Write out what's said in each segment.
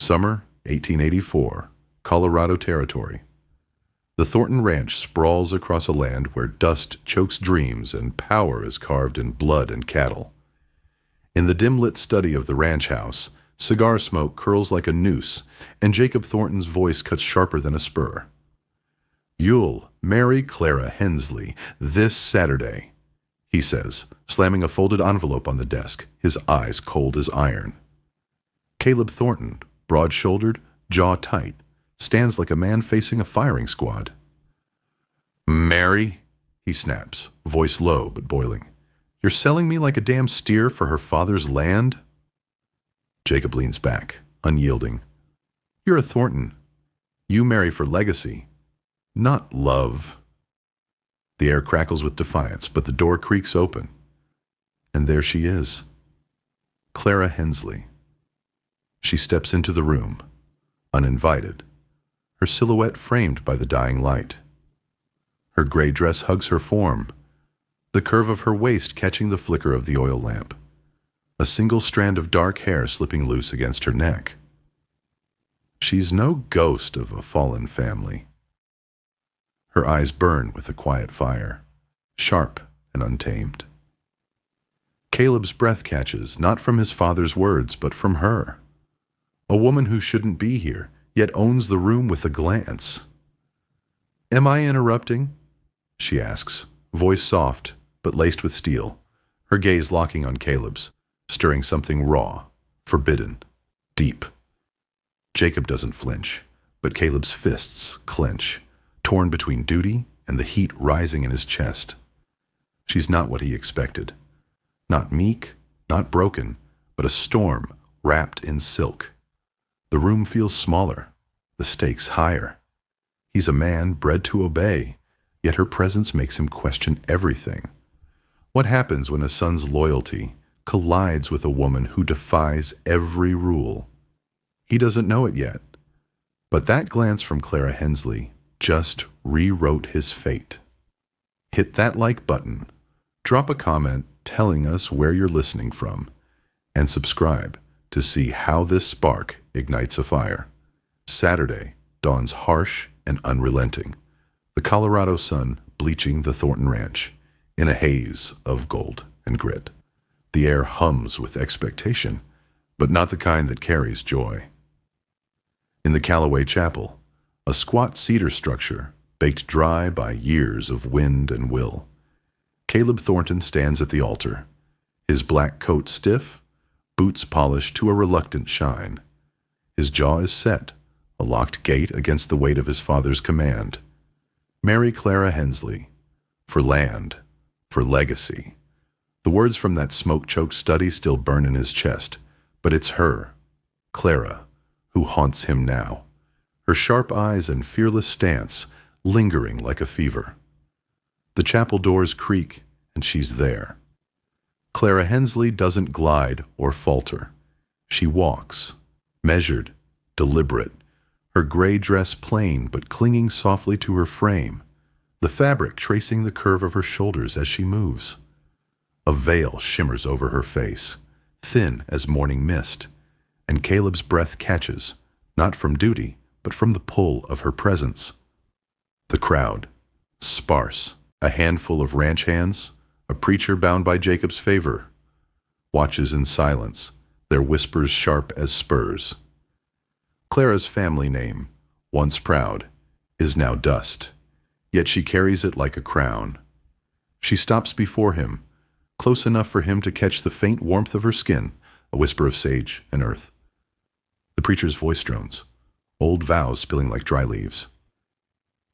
Summer 1884, Colorado Territory. The Thornton Ranch sprawls across a land where dust chokes dreams and power is carved in blood and cattle. In the dim-lit study of the ranch house, cigar smoke curls like a noose, and Jacob Thornton's voice cuts sharper than a spur. "You'll marry Clara Hensley this Saturday," he says, slamming a folded envelope on the desk, his eyes cold as iron. Caleb Thornton, broad-shouldered, jaw tight, stands like a man facing a firing squad. "Mary," he snaps, voice low but boiling. "You're selling me like a damn steer for her father's land?" Jacob leans back, unyielding. "You're a Thornton. You marry for legacy, not love." The air crackles with defiance, but the door creaks open. And there she is. Clara Hensley. She steps into the room, uninvited, her silhouette framed by the dying light. Her gray dress hugs her form, the curve of her waist catching the flicker of the oil lamp, a single strand of dark hair slipping loose against her neck. She's no ghost of a fallen family. Her eyes burn with a quiet fire, sharp and untamed. Caleb's breath catches, not from his father's words, but from her. A woman who shouldn't be here, yet owns the room with a glance. "Am I interrupting?" she asks, voice soft, but laced with steel, her gaze locking on Caleb's, stirring something raw, forbidden, deep. Jacob doesn't flinch, but Caleb's fists clench, torn between duty and the heat rising in his chest. She's not what he expected. Not meek, not broken, but a storm wrapped in silk. The room feels smaller, the stakes higher. He's a man bred to obey, yet her presence makes him question everything. What happens when a son's loyalty collides with a woman who defies every rule? He doesn't know it yet, but that glance from Clara Hensley just rewrote his fate. Hit that like button, drop a comment telling us where you're listening from, and subscribe to see how this spark ignites a fire. Saturday dawns harsh and unrelenting, the Colorado sun bleaching the Thornton Ranch in a haze of gold and grit. The air hums with expectation, but not the kind that carries joy. In the Callaway Chapel, a squat cedar structure baked dry by years of wind and will, Caleb Thornton stands at the altar, his black coat stiff, boots polished to a reluctant shine. His jaw is set, a locked gate against the weight of his father's command. Marry Clara Hensley, for land, for legacy. The words from that smoke-choked study still burn in his chest, but it's her, Clara, who haunts him now, her sharp eyes and fearless stance lingering like a fever. The chapel doors creak, and she's there. Clara Hensley doesn't glide or falter. She walks, measured, deliberate, her gray dress plain but clinging softly to her frame, the fabric tracing the curve of her shoulders as she moves. A veil shimmers over her face, thin as morning mist, and Caleb's breath catches, not from duty, but from the pull of her presence. The crowd, sparse, a handful of ranch hands, a preacher bound by Jacob's favor, watches in silence, their whispers sharp as spurs. Clara's family name, once proud, is now dust, yet she carries it like a crown. She stops before him, close enough for him to catch the faint warmth of her skin, a whisper of sage and earth. The preacher's voice drones, old vows spilling like dry leaves.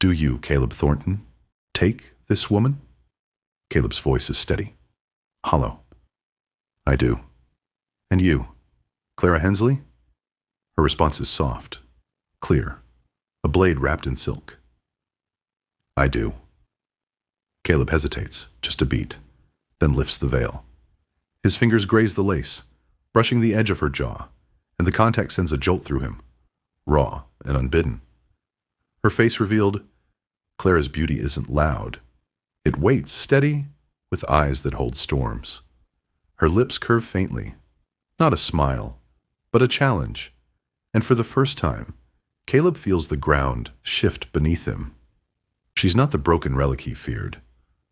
"Do you, Caleb Thornton, take this woman?" Caleb's voice is steady, hollow. "I do." "And you, Clara Hensley?" Her response is soft, clear, a blade wrapped in silk. "I do." Caleb hesitates, just a beat, then lifts the veil. His fingers graze the lace, brushing the edge of her jaw, and the contact sends a jolt through him, raw and unbidden. Her face revealed, Clara's beauty isn't loud. It waits, steady, with eyes that hold storms. Her lips curve faintly, not a smile, but a challenge, and for the first time, Caleb feels the ground shift beneath him. She's not the broken relic he feared,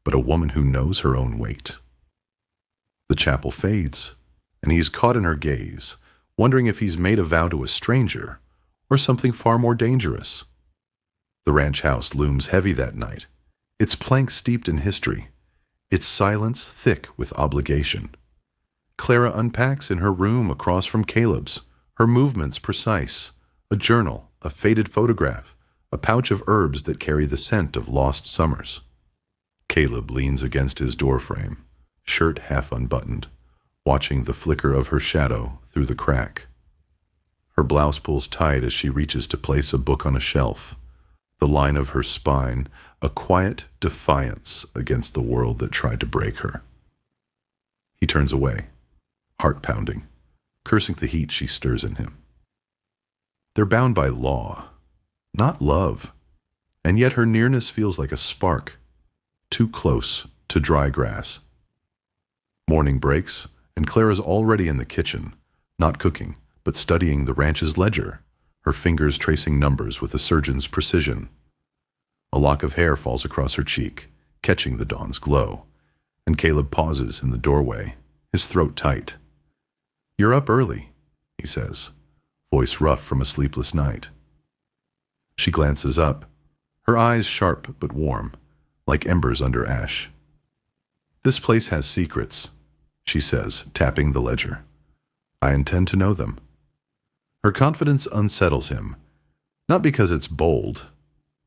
but a woman who knows her own weight. The chapel fades, and he's caught in her gaze, wondering if he's made a vow to a stranger or something far more dangerous. The ranch house looms heavy that night, its planks steeped in history, its silence thick with obligation. Clara unpacks in her room across from Caleb's, her movements precise, a journal, a faded photograph, a pouch of herbs that carry the scent of lost summers. Caleb leans against his doorframe, shirt half unbuttoned, watching the flicker of her shadow through the crack. Her blouse pulls tight as she reaches to place a book on a shelf, the line of her spine a quiet defiance against the world that tried to break her. He turns away, heart pounding, cursing the heat she stirs in him. They're bound by law, not love, and yet her nearness feels like a spark, too close to dry grass. Morning breaks, and Clara's already in the kitchen, not cooking, but studying the ranch's ledger, her fingers tracing numbers with a surgeon's precision. A lock of hair falls across her cheek, catching the dawn's glow, and Caleb pauses in the doorway, his throat tight. "You're up early," he says, voice rough from a sleepless night. She glances up, her eyes sharp but warm, like embers under ash. "This place has secrets," she says, tapping the ledger. "I intend to know them." Her confidence unsettles him, not because it's bold,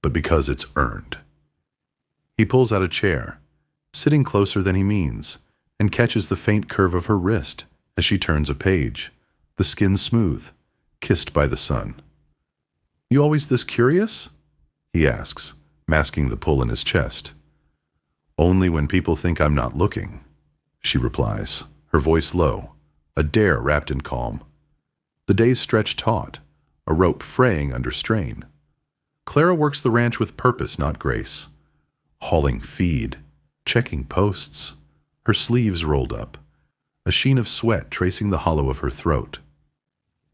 but because it's earned. He pulls out a chair, sitting closer than he means, and catches the faint curve of her wrist as she turns a page, the skin smooth, kissed by the sun. "You always this curious?" he asks, masking the pull in his chest. "Only when people think I'm not looking," she replies, her voice low, a dare wrapped in calm. The days stretch taut, a rope fraying under strain. Clara works the ranch with purpose, not grace. Hauling feed, checking posts, her sleeves rolled up, a sheen of sweat tracing the hollow of her throat.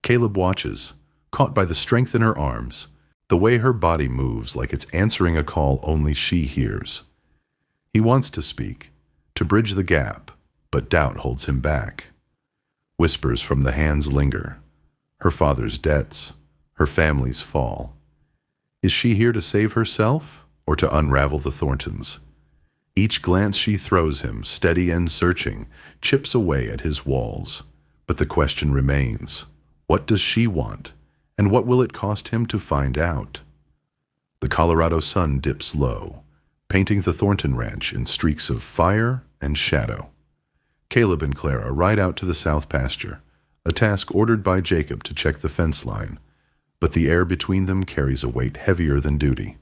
Caleb watches, caught by the strength in her arms, the way her body moves like it's answering a call only she hears. He wants to speak, to bridge the gap, but doubt holds him back. Whispers from the hands linger. Her father's debts, her family's fall. Is she here to save herself or to unravel the Thorntons? Each glance she throws him, steady and searching, chips away at his walls. But the question remains, what does she want, and what will it cost him to find out? The Colorado sun dips low, painting the Thornton ranch in streaks of fire and shadow. Caleb and Clara ride out to the south pasture, a task ordered by Jacob to check the fence line, but the air between them carries a weight heavier than duty.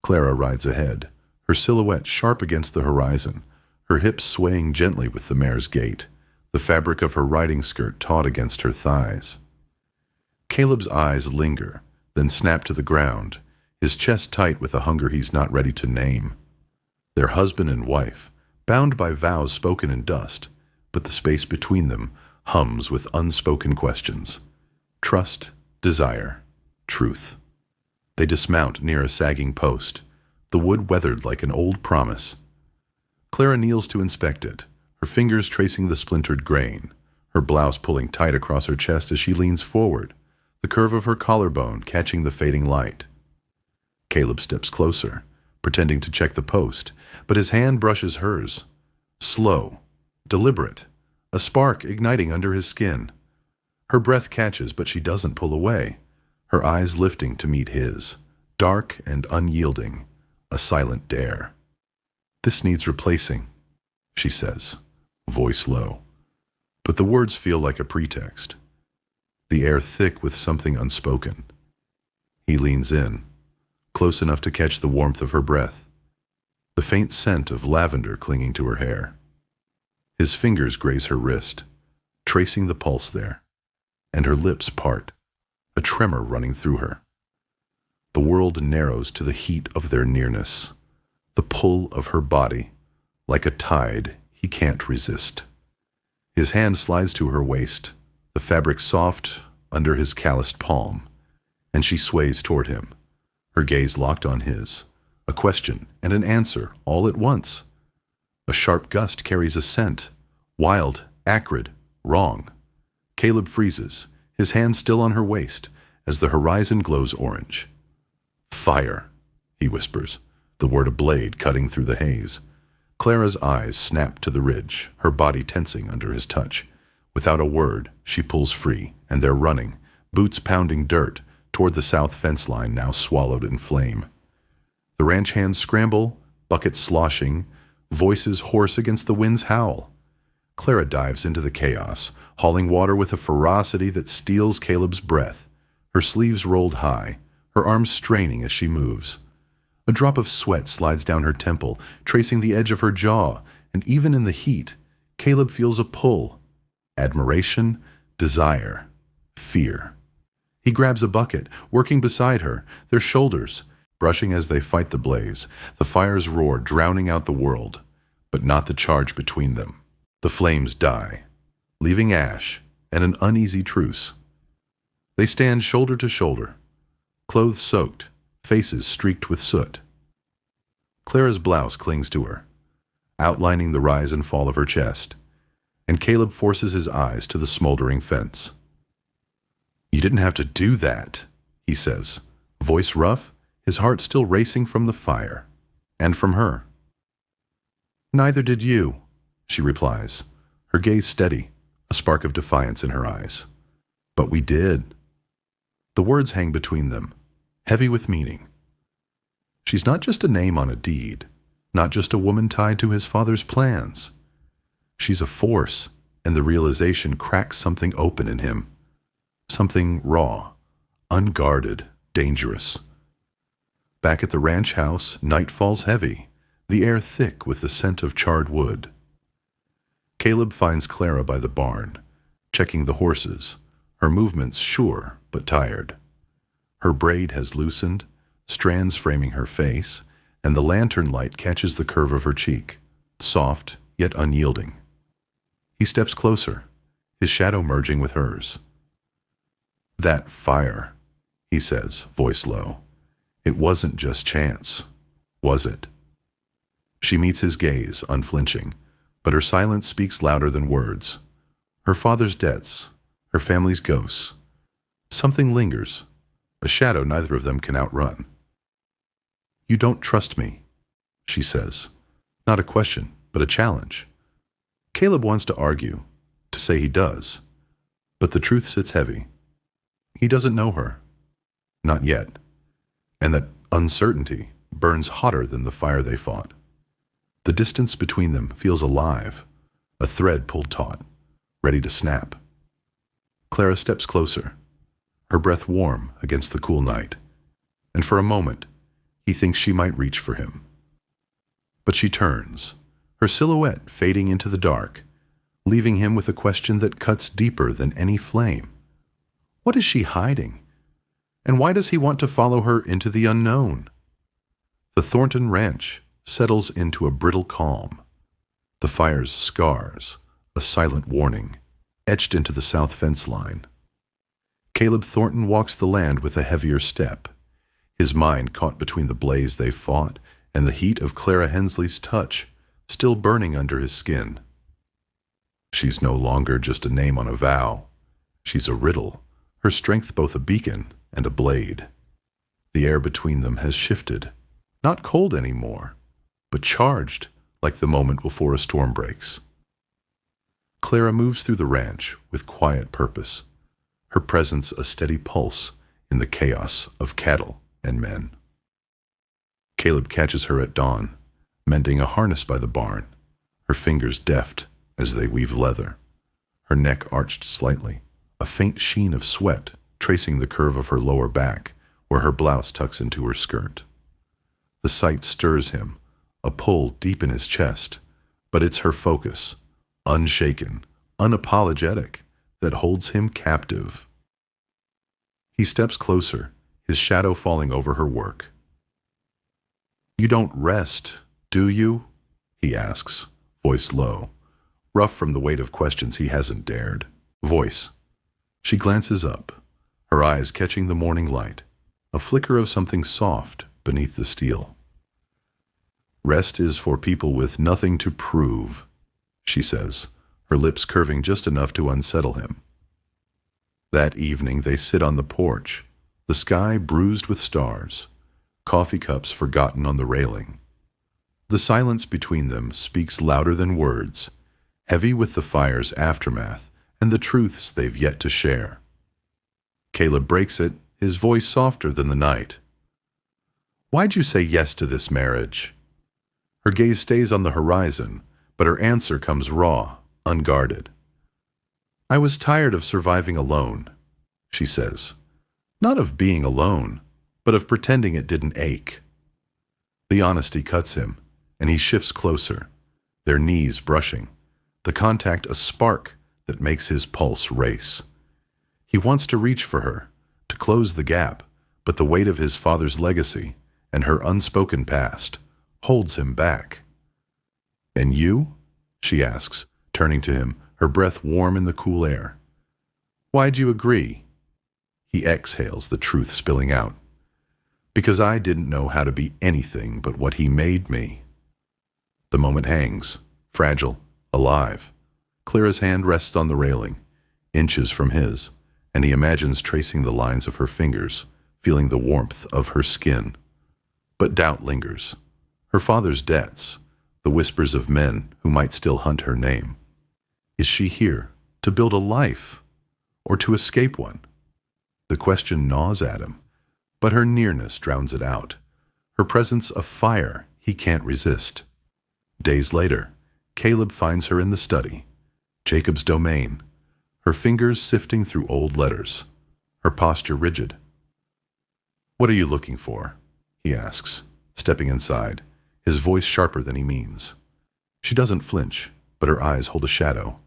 Clara rides ahead, her silhouette sharp against the horizon, her hips swaying gently with the mare's gait, the fabric of her riding skirt taut against her thighs. Caleb's eyes linger, then snap to the ground, his chest tight with a hunger he's not ready to name. They're husband and wife, bound by vows spoken in dust, but the space between them hums with unspoken questions. Trust, desire, truth. They dismount near a sagging post, the wood weathered like an old promise. Clara kneels to inspect it, her fingers tracing the splintered grain, her blouse pulling tight across her chest as she leans forward, the curve of her collarbone catching the fading light. Caleb steps closer, pretending to check the post, but his hand brushes hers. Slow, deliberate, a spark igniting under his skin. Her breath catches, but she doesn't pull away, her eyes lifting to meet his, dark and unyielding, a silent dare. "This needs replacing," she says, voice low. But the words feel like a pretext, the air thick with something unspoken. He leans in, close enough to catch the warmth of her breath, the faint scent of lavender clinging to her hair. His fingers graze her wrist, tracing the pulse there, and her lips part, a tremor running through her. The world narrows to the heat of their nearness, the pull of her body, like a tide he can't resist. His hand slides to her waist, the fabric soft, under his calloused palm, and she sways toward him, her gaze locked on his, a question and an answer all at once. A sharp gust carries a scent, wild, acrid, wrong. Caleb freezes, his hand still on her waist, as the horizon glows orange. Fire, he whispers, the word a blade cutting through the haze. Clara's eyes snap to the ridge, her body tensing under his touch. Without a word, she pulls free, and they're running, boots pounding dirt, toward the south fence line now swallowed in flame. The ranch hands scramble, buckets sloshing, voices hoarse against the wind's howl. Clara dives into the chaos, hauling water with a ferocity that steals Caleb's breath, her sleeves rolled high, her arms straining as she moves. A drop of sweat slides down her temple, tracing the edge of her jaw, and even in the heat, Caleb feels a pull. Admiration, desire, fear. He grabs a bucket, working beside her, their shoulders, brushing as they fight the blaze, the fire's roar drowning out the world, but not the charge between them. The flames die, leaving ash and an uneasy truce. They stand shoulder to shoulder, clothes soaked, faces streaked with soot. Clara's blouse clings to her, outlining the rise and fall of her chest, and Caleb forces his eyes to the smoldering fence. "You didn't have to do that," he says, voice rough, his heart still racing from the fire, and from her. "Neither did you," she replies, her gaze steady, a spark of defiance in her eyes. "But we did." The words hang between them, heavy with meaning. She's not just a name on a deed, not just a woman tied to his father's plans. She's a force, and the realization cracks something open in him. Something raw, unguarded, dangerous. Back at the ranch house, night falls heavy, the air thick with the scent of charred wood. Caleb finds Clara by the barn, checking the horses, her movements sure but tired. Her braid has loosened, strands framing her face, and the lantern light catches the curve of her cheek, soft yet unyielding. He steps closer, his shadow merging with hers. "That fire," he says, voice low. "It wasn't just chance, was it?" She meets his gaze, unflinching, but her silence speaks louder than words. Her father's debts, her family's ghosts. Something lingers, a shadow neither of them can outrun. "You don't trust me," she says. Not a question, but a challenge. Caleb wants to argue, to say he does, but the truth sits heavy. He doesn't know her. Not yet. And that uncertainty burns hotter than the fire they fought. The distance between them feels alive, a thread pulled taut, ready to snap. Clara steps closer, her breath warm against the cool night, and for a moment, he thinks she might reach for him. But she turns, her silhouette fading into the dark, leaving him with a question that cuts deeper than any flame. What is she hiding? And why does he want to follow her into the unknown? The Thornton Ranch settles into a brittle calm. The fire's scars, a silent warning, etched into the south fence line. Caleb Thornton walks the land with a heavier step, his mind caught between the blaze they fought and the heat of Clara Hensley's touch, still burning under his skin. She's no longer just a name on a vow. She's a riddle, her strength both a beacon and a blade. The air between them has shifted, not cold anymore, but charged like the moment before a storm breaks. Clara moves through the ranch with quiet purpose, her presence a steady pulse in the chaos of cattle and men. Caleb catches her at dawn, mending a harness by the barn, her fingers deft as they weave leather, her neck arched slightly, a faint sheen of sweat tracing the curve of her lower back where her blouse tucks into her skirt. The sight stirs him, a pull deep in his chest, but it's her focus, unshaken, unapologetic, that holds him captive. He steps closer, his shadow falling over her work. "You don't rest, do you?" he asks, voice low, rough from the weight of questions he hasn't dared. Voice. She glances up, her eyes catching the morning light, a flicker of something soft beneath the steel. Rest is for people with nothing to prove, she says, her lips curving just enough to unsettle him. That evening they sit on the porch, the sky bruised with stars, coffee cups forgotten on the railing. The silence between them speaks louder than words, heavy with the fire's aftermath and the truths they've yet to share. Caleb breaks it, his voice softer than the night. "Why'd you say yes to this marriage?" Her gaze stays on the horizon, but her answer comes raw, unguarded. "I was tired of surviving alone," she says. "Not of being alone, but of pretending it didn't ache." The honesty cuts him, and he shifts closer, their knees brushing, the contact a spark that makes his pulse race. He wants to reach for her, to close the gap, but the weight of his father's legacy and her unspoken past holds him back. "And you?" she asks, turning to him, her breath warm in the cool air. "Why'd you agree?" He exhales, the truth spilling out. "Because I didn't know how to be anything but what he made me." The moment hangs, fragile, alive. Clara's hand rests on the railing, inches from his, and he imagines tracing the lines of her fingers, feeling the warmth of her skin. But doubt lingers. Her father's debts, the whispers of men who might still hunt her name. Is she here to build a life, or to escape one? The question gnaws at him, but her nearness drowns it out. Her presence a fire he can't resist. Days later, Caleb finds her in the study, Jacob's domain, her fingers sifting through old letters, her posture rigid. "What are you looking for?" he asks, stepping inside, his voice sharper than he means. She doesn't flinch, but her eyes hold a shadow.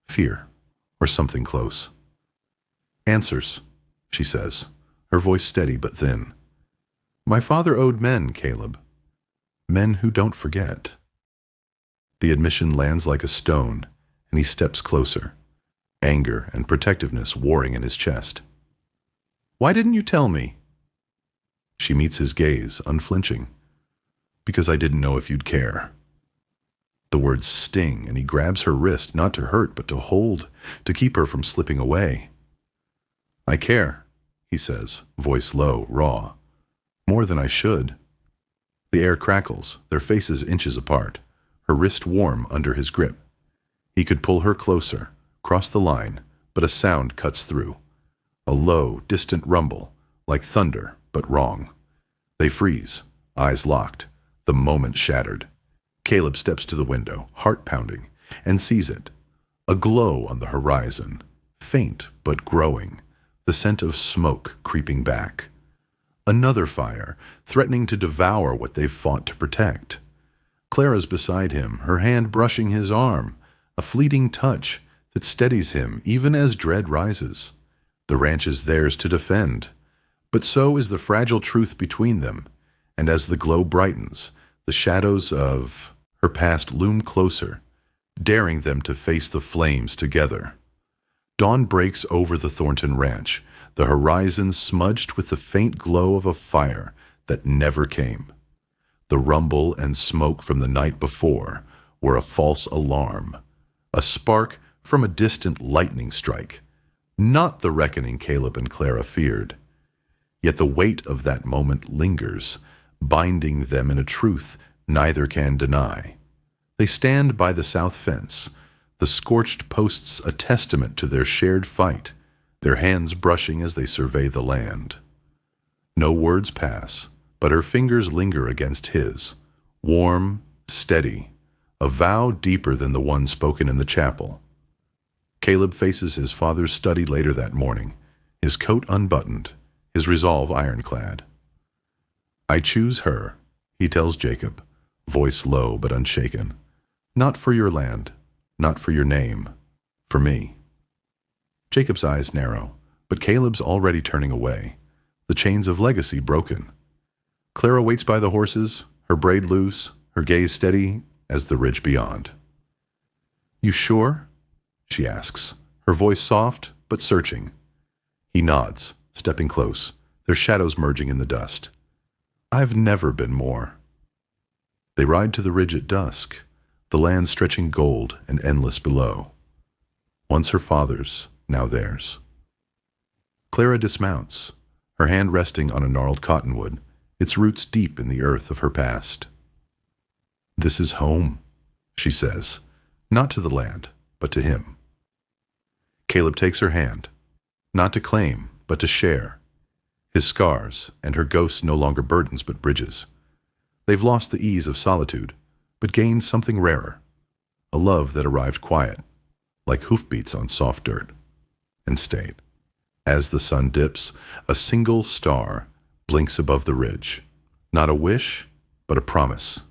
Fear, or something close. "Answers," she says, her voice steady but thin. "My father owed men, Caleb. Men who don't forget." The admission lands like a stone, and he steps closer, anger and protectiveness warring in his chest. "Why didn't you tell me?" She meets his gaze, unflinching. "Because I didn't know if you'd care." The words sting, and he grabs her wrist, not to hurt, but to hold, to keep her from slipping away. "I care," he says, voice low, raw. "More than I should." The air crackles, their faces inches apart, her wrist warm under his grip. He could pull her closer, cross the line, but a sound cuts through. A low, distant rumble, like thunder, but wrong. They freeze, eyes locked, the moment shattered. Caleb steps to the window, heart pounding, and sees it. A glow on the horizon, faint but growing, the scent of smoke creeping back. Another fire, threatening to devour what they've fought to protect. Clara's beside him, her hand brushing his arm, a fleeting touch that steadies him even as dread rises. The ranch is theirs to defend, but so is the fragile truth between them, and as the glow brightens, the shadows of her past loom closer, daring them to face the flames together. Dawn breaks over the Thornton Ranch, the horizon smudged with the faint glow of a fire that never came. The rumble and smoke from the night before were a false alarm, a spark from a distant lightning strike, not the reckoning Caleb and Clara feared. Yet the weight of that moment lingers, binding them in a truth neither can deny. They stand by the south fence, the scorched posts a testament to their shared fight, their hands brushing as they survey the land. No words pass, but her fingers linger against his, warm, steady, a vow deeper than the one spoken in the chapel. Caleb faces his father's study later that morning, his coat unbuttoned, his resolve ironclad. "I choose her," he tells Jacob, voice low but unshaken. "Not for your land, not for your name, for me." Jacob's eyes narrow, but Caleb's already turning away, the chains of legacy broken. Clara waits by the horses, her braid loose, her gaze steady as the ridge beyond. "You sure?" she asks, her voice soft but searching. He nods, stepping close, their shadows merging in the dust. I've never been more. They ride to the ridge at dusk, the land stretching gold and endless below. Once her father's, now theirs. Clara dismounts, her hand resting on a gnarled cottonwood, its roots deep in the earth of her past. This is home, she says, not to the land, but to him. Caleb takes her hand, not to claim, but to share. His scars and her ghosts no longer burdens but bridges. They've lost the ease of solitude, but gained something rarer, a love that arrived quiet, like hoofbeats on soft dirt, and stayed. As the sun dips, a single star blinks above the ridge. Not a wish, but a promise.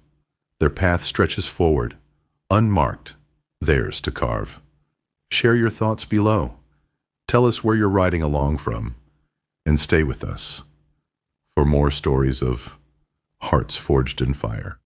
Their path stretches forward, unmarked, theirs to carve. Share your thoughts below. Tell us where you're riding along from, and stay with us for more stories of hearts forged in fire.